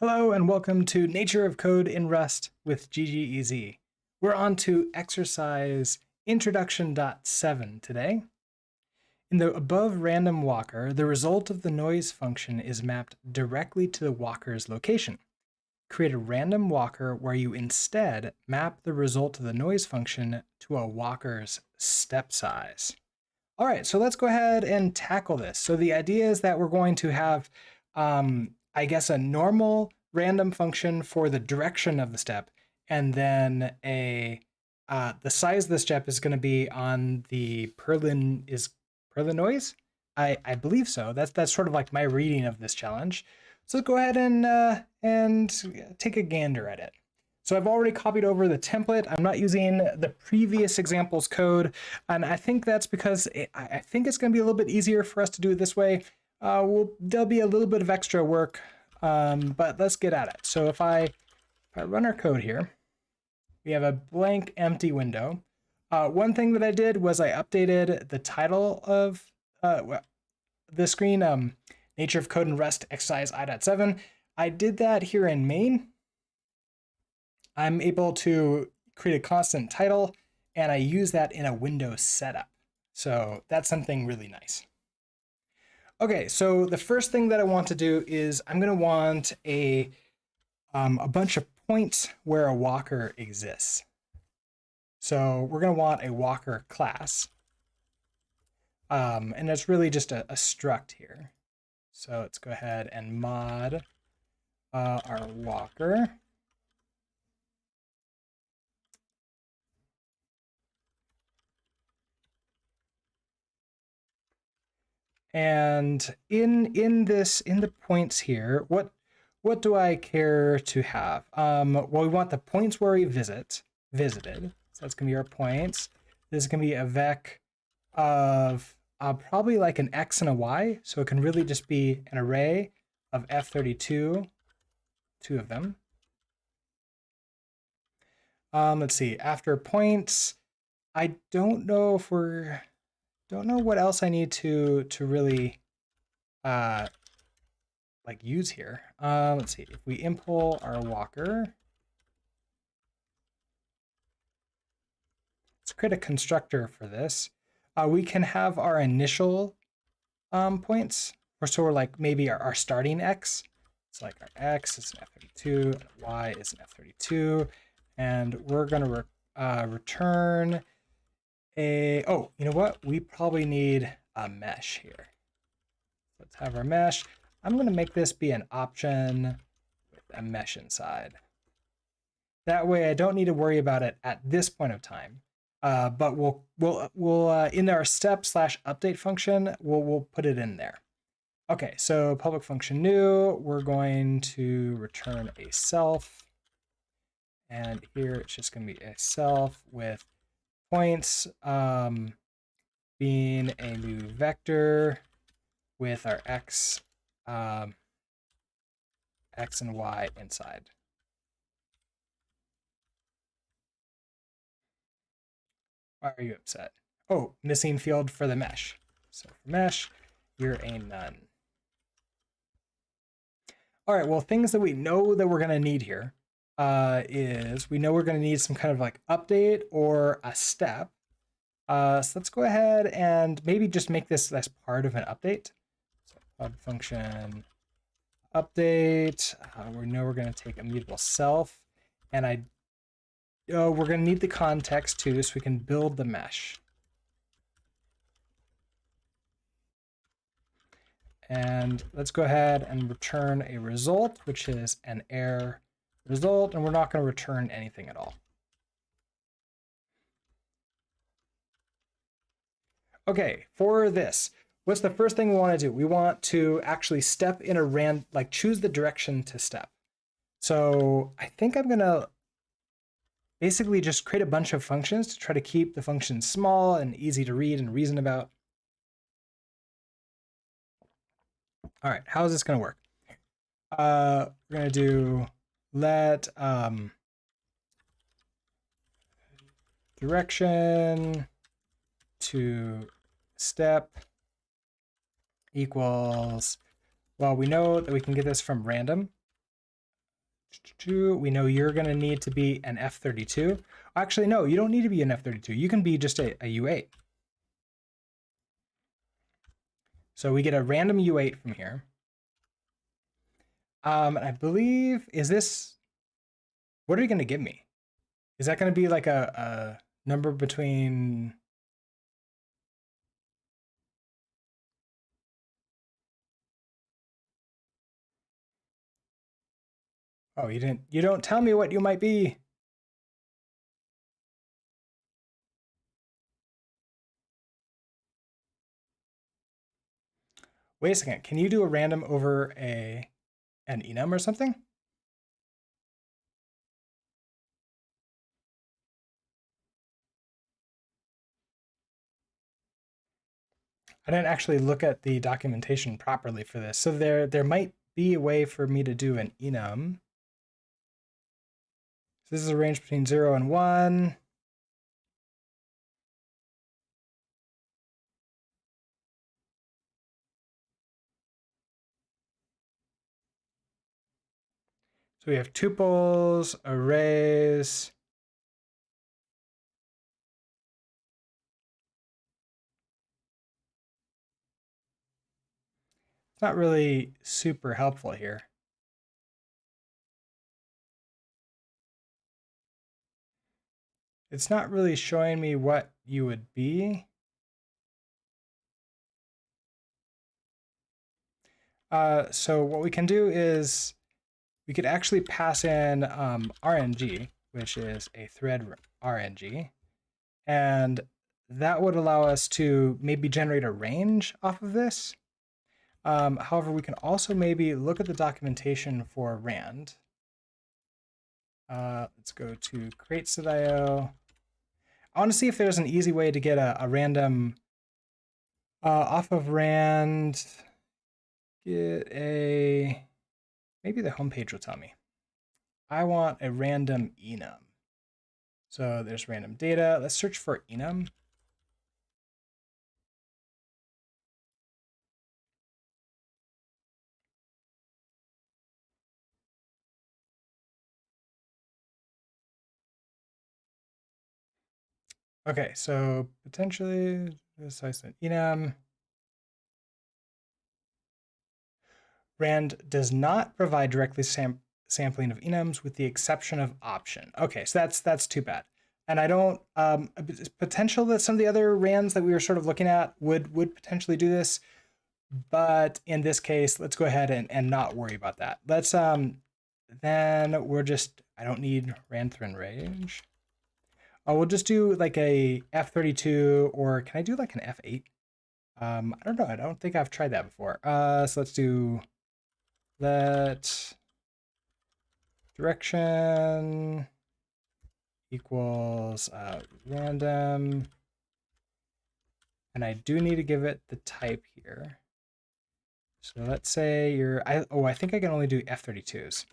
Hello and welcome to Nature of Code in Rust with GGEZ. We're on to exercise introduction.7 today. In the above random walker, the result of the noise function is mapped directly to the walker's location. Create a random walker where you instead map the result of the noise function to a walker's step size. All right, so let's go ahead and tackle this. So the idea is that we're going to have I guess a normal random function for the direction of the step, and then the size of the step is going to be on the Perlin noise. I believe so. That's sort of like my reading of this challenge. So go ahead and take a gander at it. So I've already copied over the template. I'm not using the previous example's code, and I think that's because I think it's going to be a little bit easier for us to do it this way. There'll be a little bit of extra work, but let's get at it. So if I run our code here, we have a blank empty window. One thing that I did was I updated the title of the screen, Nature of Code in Rust exercise I.7. I did that here in main. I'm able to create a constant title, and I use that in a Windows setup. So that's something really nice. Okay, so the first thing that I want to do is I'm going to want a bunch of points where a walker exists. So we're going to want a walker class. And it's really just a struct here. So let's go ahead and mod our walker. And in the points here, what do I care to have? Well, we want the points where we visited. So that's gonna be our points. This is gonna be a vec of probably like an X and a Y. So it can really just be an array of F32, two of them. Let's see, after points, I don't know if don't know what else I need to really like use here. Let's see, if we import our walker, let's create a constructor for this. We can have our initial points, or so we're like maybe our starting X. It's like our X is an F32, and Y is an F32, and we're gonna return oh, you know what? We probably need a mesh here. Let's have our mesh. I'm going to make this be an option with a mesh inside. That way I don't need to worry about it at this point of time. But we'll in our step/update function, we'll put it in there. Okay, so public function new, we're going to return a self. And here it's just going to be a self with points being a new vector with our X and Y inside. Why are you upset? Oh, missing field for the mesh. So for mesh, you're a none. All right, well, things that we know that we're going to need here is we know we're going to need some kind of like update or a step. So let's go ahead and maybe just make this as part of an update. So pub function update. We know we're going to take immutable self, and we're going to need the context too, so we can build the mesh. And let's go ahead and return a result, which is an error result, and we're not going to return anything at all. Okay, for this, what's the first thing we want to do? We want to actually step in a choose the direction to step. So I think I'm going to basically just create a bunch of functions to try to keep the functions small and easy to read and reason about. All right, how is this going to work? We're going to do let direction to step equals, well, we know that we can get this from random. We know you're going to need to be an F32. Actually, no, you don't need to be an F32. You can be just a U8. So we get a random U8 from here. I believe, is this, what are you going to give me? Is that going to be like a number between... Oh, you don't tell me what you might be. Wait a second, can you do a random over an enum or something? I didn't actually look at the documentation properly for this. So there might be a way for me to do an enum. So this is a range between 0 and 1. So we have tuples, arrays. It's not really super helpful here. It's not really showing me what you would be. So what we can do is we could actually pass in RNG, which is a thread RNG, and that would allow us to maybe generate a range off of this. However, we can also maybe look at the documentation for rand. Let's go to create.io. I want to see if there's an easy way to get a random off of rand. Get a, maybe the homepage will tell me. I want a random enum. So there's random data. Let's search for enum. Okay, so potentially this is an enum. Rand does not provide directly sampling of enums with the exception of option. Okay, so that's too bad. And I don't potential that some of the other rands that we were sort of looking at would potentially do this, but in this case, let's go ahead and not worry about that. Let's then we're just, I don't need rand thread range. We'll just do like a F32, or can I do like an F8? I don't know. I don't think I've tried that before. So let's do let direction equals random. And I do need to give it the type here. So let's say you're, I think I can only do F32s.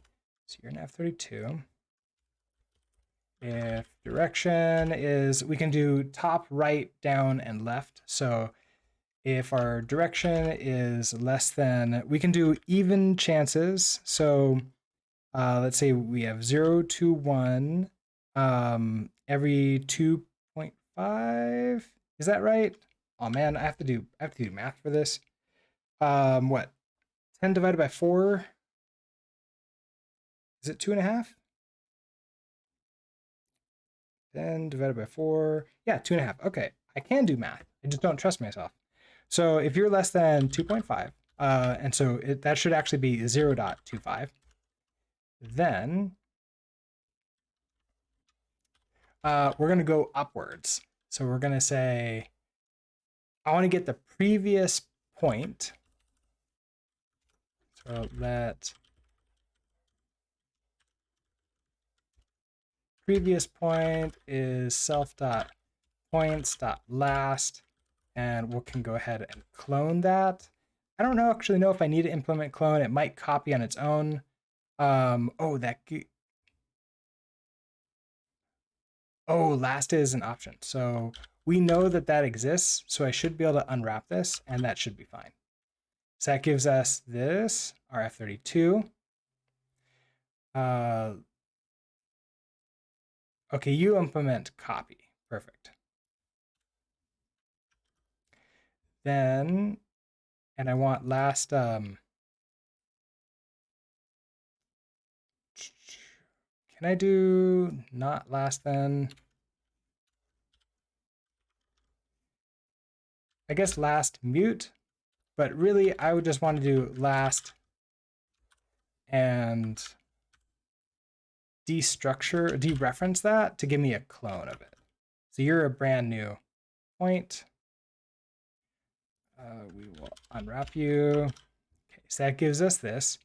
So you're an F32. If direction is, we can do top, right, down, and left. So if our direction is less than, we can do even chances. So let's say we have 0 to 1 every 2.5. Is that right? Oh man, I have to do math for this. What? 10 divided by 4? Is it 2.5? 10 divided by 4. Yeah, 2.5. Okay, I can do math. I just don't trust myself. So if you're less than 2.5, and so that should actually be 0.25, then we're going to go upwards. So we're going to say, I want to get the previous point. So let previous point is self.points.last, and we can go ahead and clone that. I don't actually know if I need to implement clone. It might copy on its own. Last is an option. So we know that exists, so I should be able to unwrap this, and that should be fine. So that gives us this, our F32. Okay, you implement copy. Perfect. Then, and I want last, can I do not last then? I guess last mute, but really I would just want to do last and dereference that to give me a clone of it. So you're a brand new point. We will unwrap you. Okay, so that gives us this.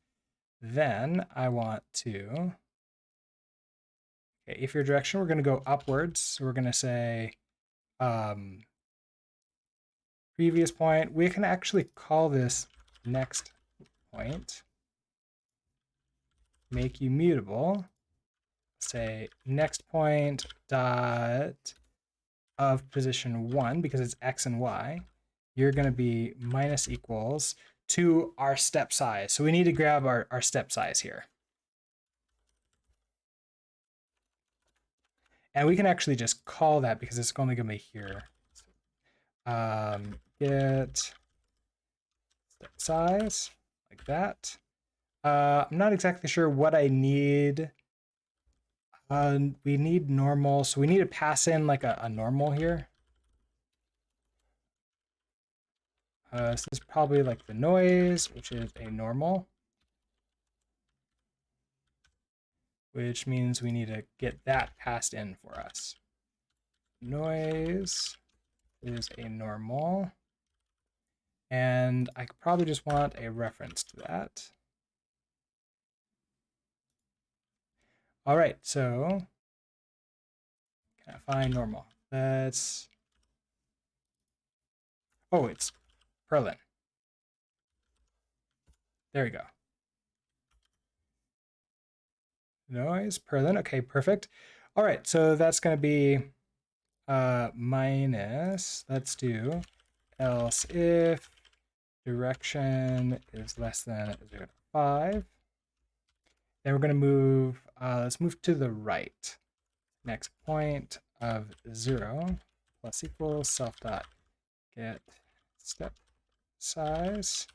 Then I want to, okay, if your direction, we're going to go upwards. So we're going to say previous point. We can actually call this next point, make you mutable. Say next point dot of position 1, because it's x and y. You're going to be minus equals to our step size. So we need to grab our step size here. And we can actually just call that because it's only going to be here. Get step size, like that. I'm not exactly sure what I need. We need normal, so we need to pass in like a normal here. This is probably like the noise, which is a normal, which means we need to get that passed in for us. Noise is a normal, and I probably just want a reference to that. All right, so can I find normal? That's, oh, it's Perlin. There we go. Noise, Perlin, okay, perfect. All right, so that's gonna be minus, let's do else if direction is less than 0.5. Then we're gonna move, let's move to the right. Next point of 0 plus equals self dot get step size,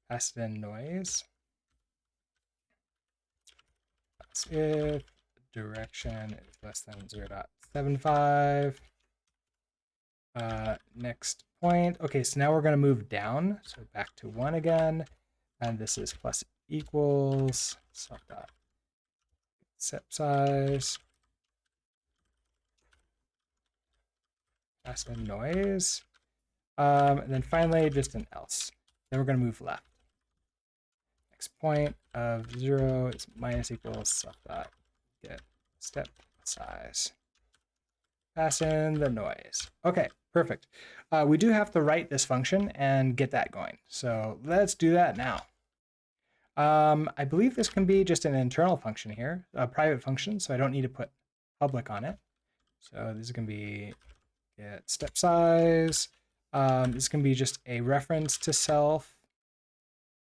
pass it in noise. That's if direction is less than 0.75. Next point. Okay, so now we're going to move down. So back to 1 again. And this is plus equals self dot step size, pass in noise. And then finally, just an else. Then we're going to move left. Next point of 0 is minus equals self dot get step size. Pass in the noise. Okay, perfect. We do have to write this function and get that going. So let's do that now. I believe this can be just an internal function here, a private function, so I don't need to put public on it. So this is going to be get step size. This can be just a reference to self.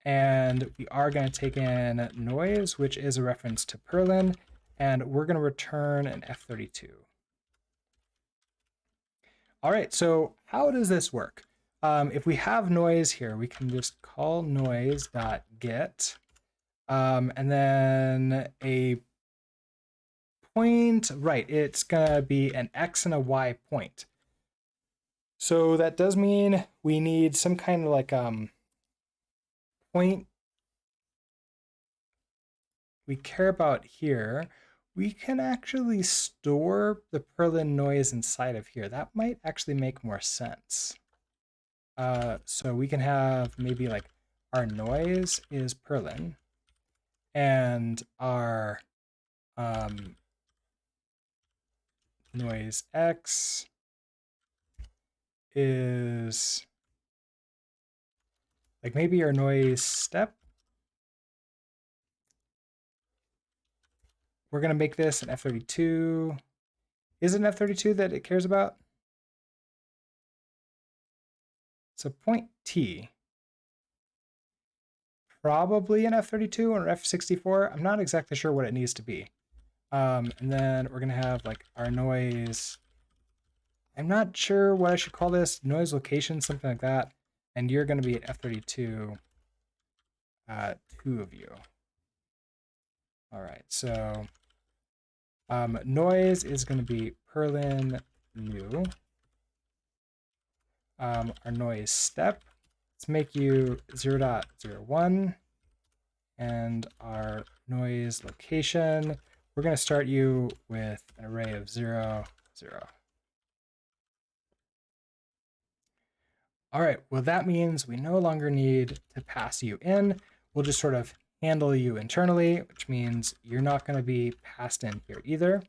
And we are going to take in noise, which is a reference to Perlin, and we're going to return an F32. All right, so how does this work? If we have noise here, we can just call noise.get, and then a point, right, it's gonna be an X and a Y point. So that does mean we need some kind of like point we care about here. We can actually store the Perlin noise inside of here. That might actually make more sense. So we can have maybe like our noise is Perlin, and our noise X is like maybe our noise step. We're going to make this an F32. Is it an F32 that it cares about? So point T probably an F32 or F64. I'm not exactly sure what it needs to be. And then we're going to have like our noise. I'm not sure what I should call this. Noise location, something like that. And you're going to be at F32, 2 of you. All right, so noise is going to be Perlin new. Our noise step, let's make you 0.01. And our noise location, we're going to start you with an array of 0, 0. All right, well, that means we no longer need to pass you in. We'll just sort of handle you internally, which means you're not going to be passed in here either.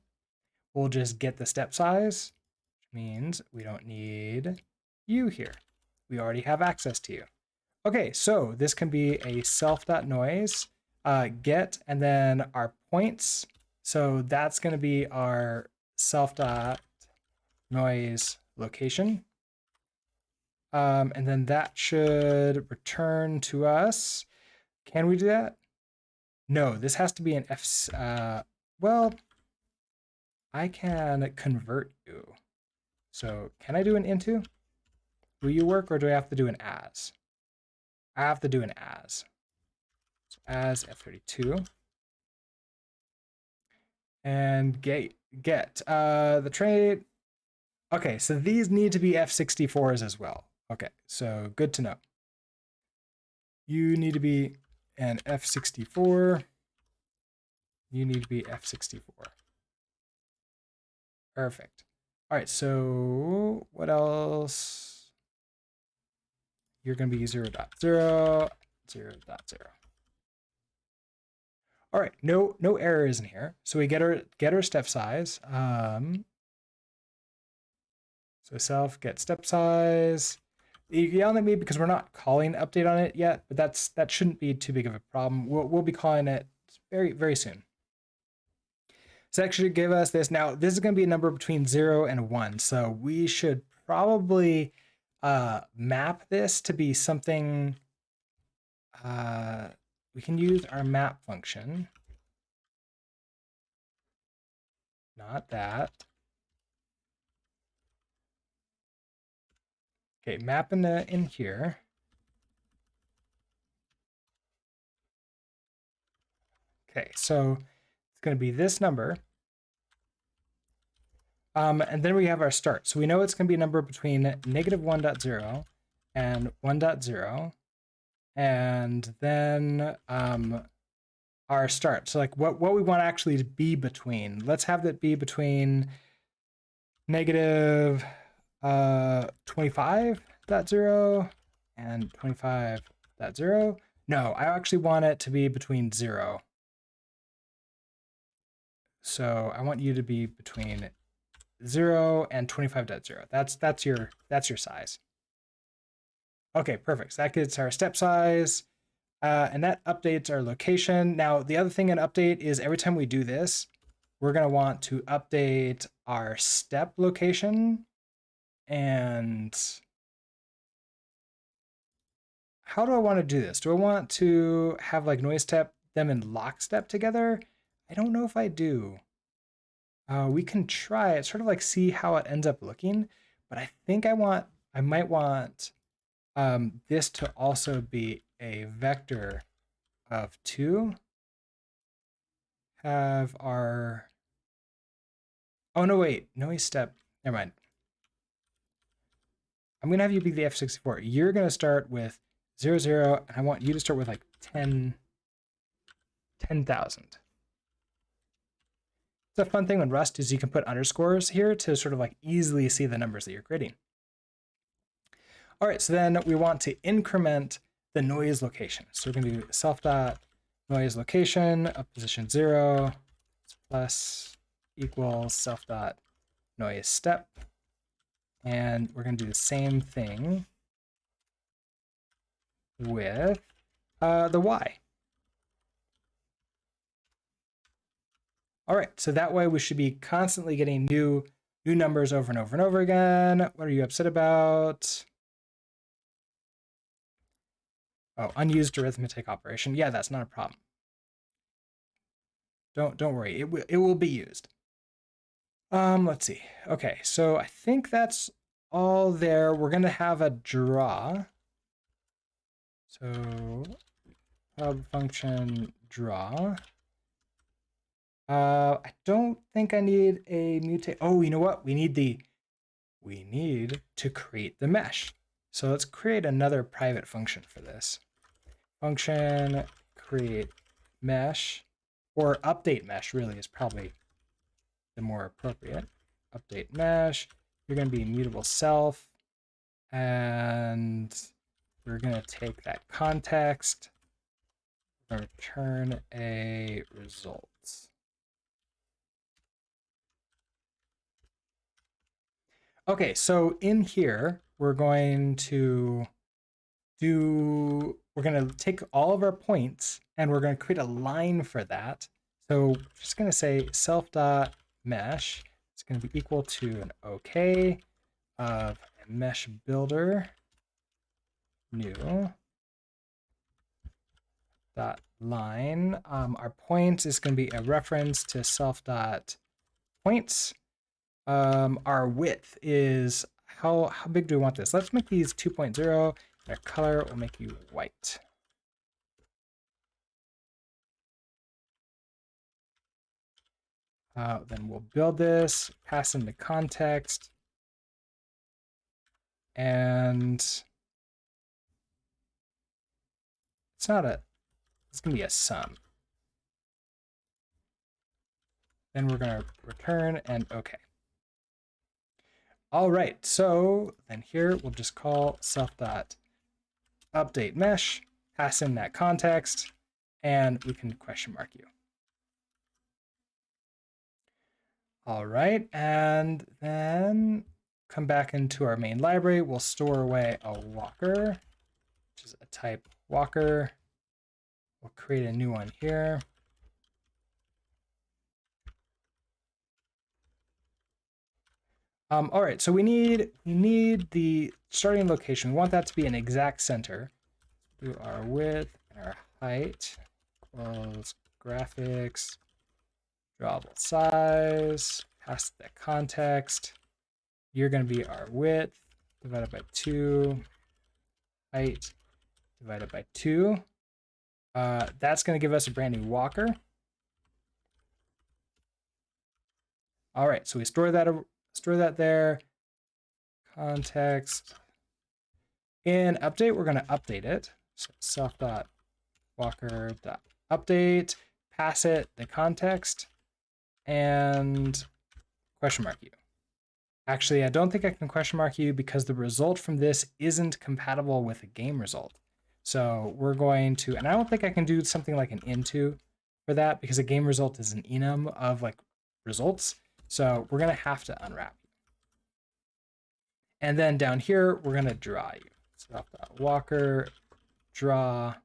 We'll just get the step size, which means we don't need you here. We already have access to you. Okay, so this can be a self.noise get, and then our points. So that's going to be our self.noise location. And then that should return to us. Can we do that? No, this has to be an F. Well, I can convert you. So can I do an into? Will you work, or do I have to do an as? I have to do an as. So as F32. And get the trait. Okay, so these need to be F64s as well. Okay, so good to know. You need to be an F64. You need to be F64. Perfect. All right, so what else? You're going to be 0.0, 0.0. All right, no errors in here. So we get our step size. So self get step size. You yell at me because we're not calling update on it yet, but that shouldn't be too big of a problem. We'll be calling it very, very soon. So that should give us this. Now, this is going to be a number between 0 and 1. So we should probably map this to be something. We can use our map function. Not that. Okay, map in here. Okay, so it's going to be this number. And then we have our start. So we know it's going to be a number between -1.0 and 1.0. And then our start. So like what we want actually to be between. Let's have that be between -25.0 and 25.0. No, I actually want it to be between 0. So I want you to be between 0 and 25.0. That's your size. Okay, perfect. So that gets our step size, and that updates our location. Now, the other thing in update is every time we do this, we're going to want to update our step location. And how do I want to do this? Do I want to have like noise step them in lockstep together? I don't know if I do. We can try it, sort of like see how it ends up looking, but I think I might want this to also be a vector of 2. Have our, oh no, wait, noise step, never mind. I'm gonna have you be the F64. You're gonna start with 0, 0, and I want you to start with like 10,000. It's a fun thing with Rust is you can put underscores here to sort of like easily see the numbers that you're creating. All right, so then we want to increment the noise location. So we're going to do self.noise location of position 0 plus equals self.noise step. And we're going to do the same thing with the y. All right, so that way we should be constantly getting new numbers over and over and over again. What are you upset about? Oh, unused arithmetic operation. Yeah, that's not a problem. Don't worry, it will be used. Let's see. Okay, so I think that's all there. We're gonna have a draw. So hub function draw. I don't think I need a mutate. Oh, you know what? We need to create the mesh. So let's create another private function for this. Function create mesh, or update mesh really is probably the more appropriate. Update mesh. You're going to be immutable self, and we're going to take that context and return a result. Okay, so in here, we're going to take all of our points and we're going to create a line for that. So we're just going to say self.mesh. It's going to be equal to an OK of a mesh builder new dot line. Our points is going to be a reference to self.points. Our width is how big do we want this? Let's make these 2.0. Our color will make you white. Then we'll build this, pass in the context, and it's gonna be a sum. Then we're gonna return and okay. All right, so then here we'll just call self.update mesh, pass in that context, and we can question mark you. All right, and then come back into our main library. We'll store away a walker, which is a type walker. We'll create a new one here. All right, so we need the starting location. We want that to be an exact center. Do our width and our height equals graphics, drawable size, pass the context. You're going to be our width divided by 2, height divided by 2. That's going to give us a brand new walker. All right, so we store that there. Context. In update, we're going to update it. So self.walker.update, pass it the context, and question mark you. Actually, I don't think I can question mark you because the result from this isn't compatible with a game result. So we're going to, and I don't think I can do something like an into for that because a game result is an enum of like results. So we're going to have to unwrap you. And then down here, we're going to draw you. Self.walker draw.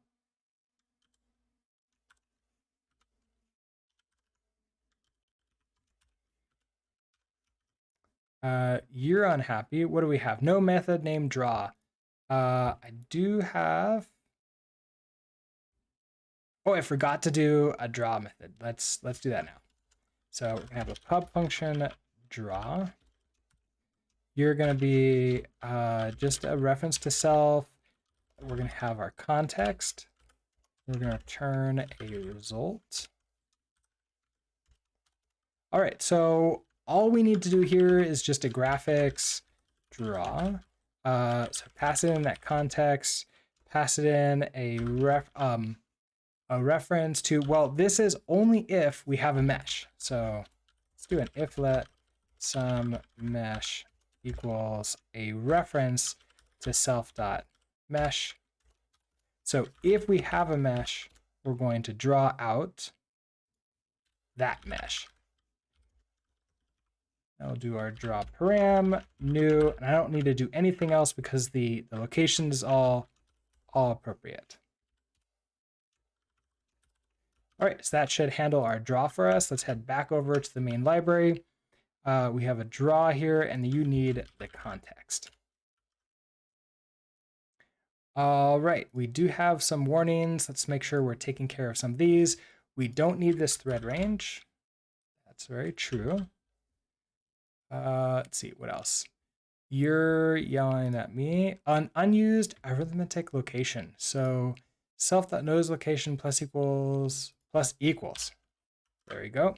You're unhappy. What do we have? No method named draw. I do have. Oh, I forgot to do a draw method. Let's do that now. So we're gonna have a pub function draw. You're gonna be just a reference to self. We're gonna have our context. We're gonna return a result. All right, so all we need to do here is just a graphics draw. So pass it in that context, pass it in a reference to, well, this is only if we have a mesh. So let's do an if let sum mesh equals a reference to self.mesh. So if we have a mesh, we're going to draw out that mesh. I'll do our draw param new, and I don't need to do anything else because the location is all appropriate. All right, so that should handle our draw for us. Let's head back over to the main library. We have a draw here, and you need the context. All right, we do have some warnings. Let's make sure we're taking care of some of these. We don't need this thread range. That's very true. Let's see, what else? You're yelling at me. An unused arithmetic location. So self.knows location plus equals. There we go.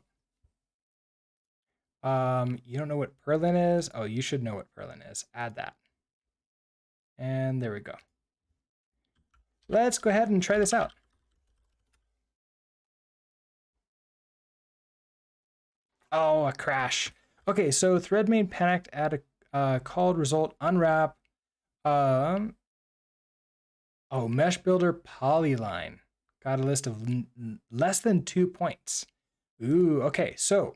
You don't know what purlin is? Oh, you should know what purlin is. Add that. And there we go. Let's go ahead and try this out. Oh, a crash. Okay, so thread main panicked at a called result unwrap. Oh, mesh builder polyline. Got a list of less than 2 points. Ooh, okay, so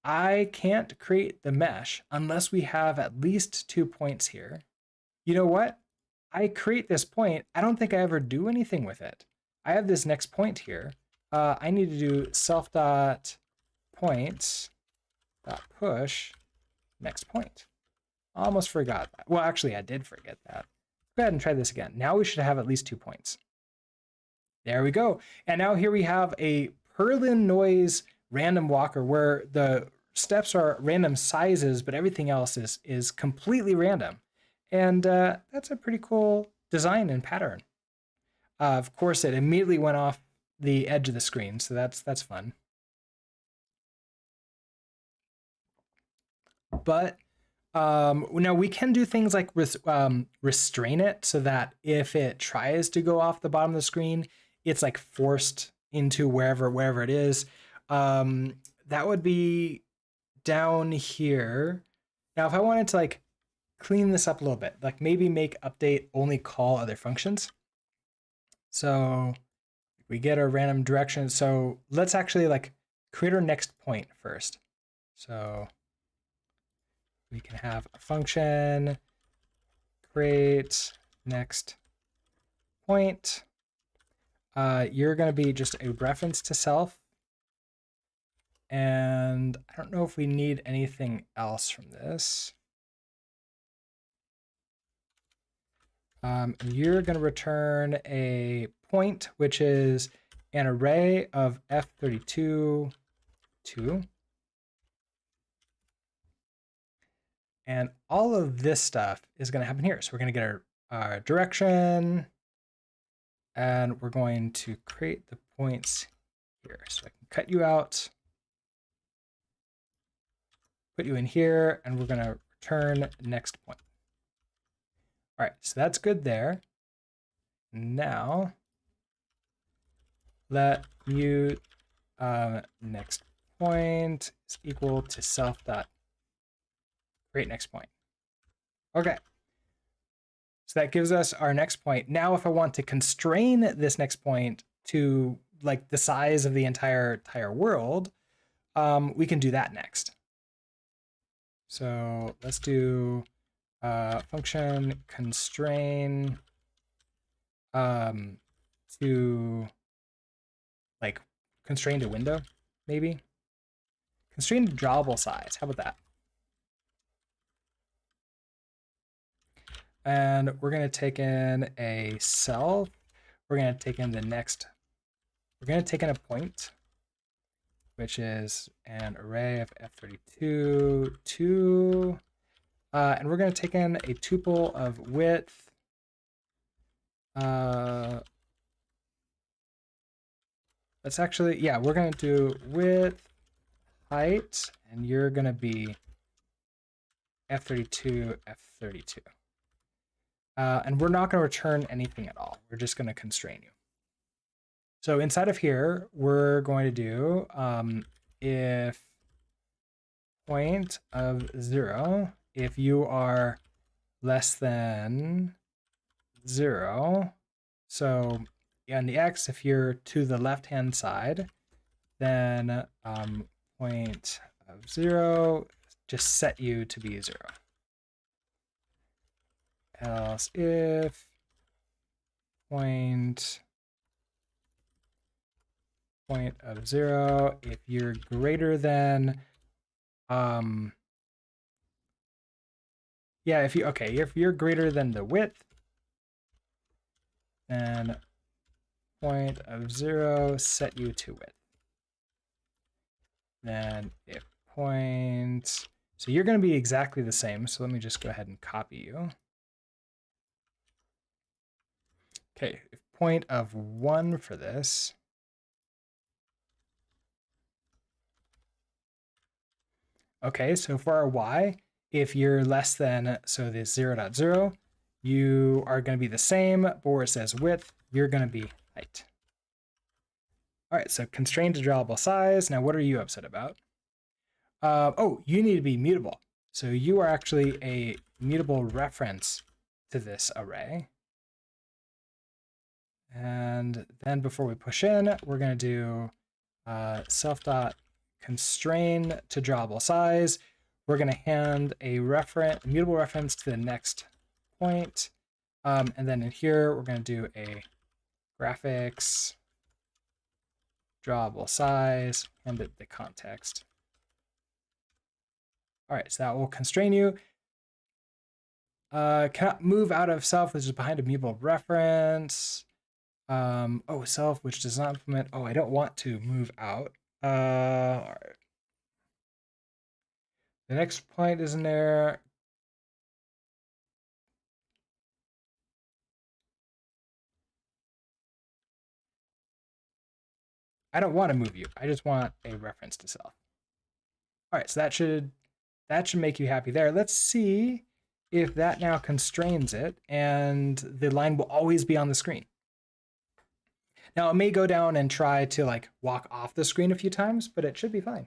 I can't create the mesh unless we have at least 2 points here. You know what? I create this point. I don't think I ever do anything with it. I have this next point here. I need to do self.points.push next point. Almost forgot that. Well, actually, I did forget that. Go ahead and try this again. Now we should have at least 2 points. There we go. And now here we have a purlin noise random walker where the steps are random sizes, but everything else is completely random. And that's a pretty cool design and pattern. Of course, it immediately went off the edge of the screen, so that's fun. But now we can do things like restrain it so that if it tries to go off the bottom of the screen, it's like forced into wherever it is. That would be down here. Now, if I wanted to like clean this up a little bit, like maybe make update only call other functions. So we get our random direction. So let's actually like create our next point first. So we can have a function create next point. You're going to be just a reference to self. And I don't know if we need anything else from this. You're going to return a point, which is an array of F32 2. And all of this stuff is going to happen here. So we're going to get our direction, and we're going to create the points here. So I can cut you out, put you in here, and we're going to return next point. All right, so that's good there. Now, let mute next point is equal to self dot create next point. Okay. So that gives us our next point. Now, if I want to constrain this next point to like the size of the entire world, we can do that next. So let's do function constrain to like constrain to window, maybe. Constrain to drawable size. How about that? And we're going to take in a self. We're going to take in the next. We're going to take in a point, which is an array of F32 2. And we're going to take in a tuple of width. Let's actually, yeah, we're going to do width, height, and you're going to be F32, F32. And we're not going to return anything at all. We're just going to constrain you. So inside of here, we're going to do if point of 0, if you are less than 0, so on the x, if you're to the left-hand side, then point of 0, just set you to be 0. Else if point of 0, if you're greater than if you're greater than the width, then point of 0, set you to width. Then if point, so you're going to be exactly the same. So let me just go ahead and copy you. Okay, if point of 1 for this. Okay, so for our y, if you're less than, so this 0.0, you are going to be the same, but where it says width, you're going to be height. All right, so constrained to drawable size. Now, what are you upset about? Oh, you need to be mutable. So you are actually a mutable reference to this array. And then before we push in, we're going to do self.constrain to drawable size. We're going to hand a mutable reference to the next point. And then in here, we're going to do a graphics drawable size, and the context. All right, so that will constrain you. Cannot move out of self, which is behind a mutable reference. Oh, self, which does not implement. Oh, I don't want to move out. All right. The next point is in there. I don't want to move you. I just want a reference to self. All right, so that should make you happy there. Let's see if that now constrains it and the line will always be on the screen. Now it may go down and try to like walk off the screen a few times, but it should be fine.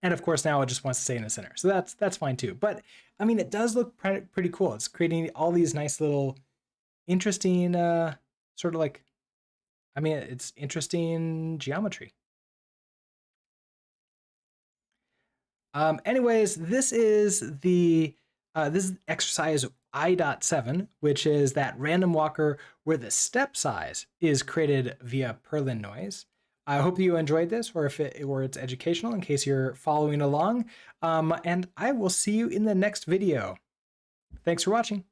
And of course now it just wants to stay in the center. So that's fine too. But I mean, it does look pretty cool. It's creating all these nice little interesting sort of like, I mean, it's interesting geometry. Anyways, this is exercise I.7, which is that random walker where the step size is created via Perlin noise. I hope you enjoyed this, or it's educational in case you're following along. And I will see you in the next video. Thanks for watching.